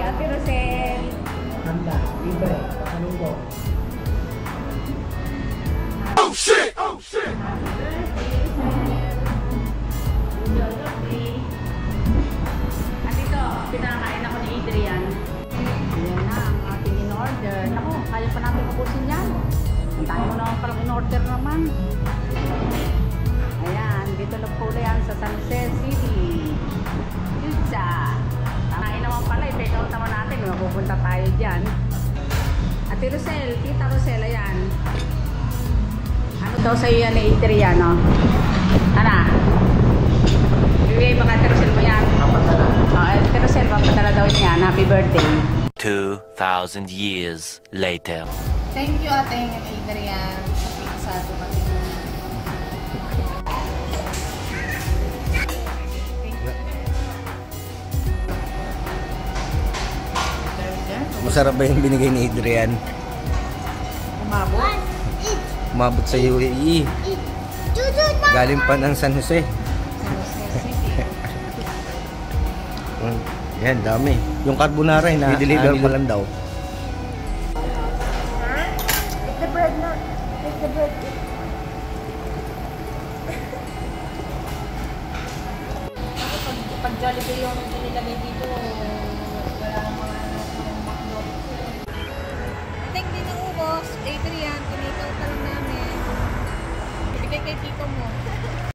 Ate Rosel. Handa, libre, pasalubong. Oh shit! Oh shit! At ito, pinakain ako ni Adrian. Ayan na ang ating in-order. Naku, kaya pa natin ubusin yan. Ang tayo mo naman palang in-order naman. Ayan, dito na po yan sa San Jose City. Pizza. Kakain naman pala, i-take out naman natin. Mapupunta tayo dyan. Ate Rosel, Tita Rosel, ayan. Ano daw sa'yo yan ni Adrian, no? Ano? Bibigay ba ka, Ate Rosel mo yan? Papadala. Ate Rosel, papadala daw niya. Happy birthday. 2,000 years later. Thank you, Ate Adrian. Sa pizza, dumating na. Masarap ba yung binigay ni Adrian? Umabot. Umabot sa UAE. Galing pa ng San Jose. Yan, dami. Yung carbonara na i-deliver pa lang daw. Take the bread na. Take the bread. Pag Jollibee yung nilagay dito, wala nang mga McDonald's. I think di naubos. Adrian, tinikaw pa lang namin. Ibigay kay tito mo.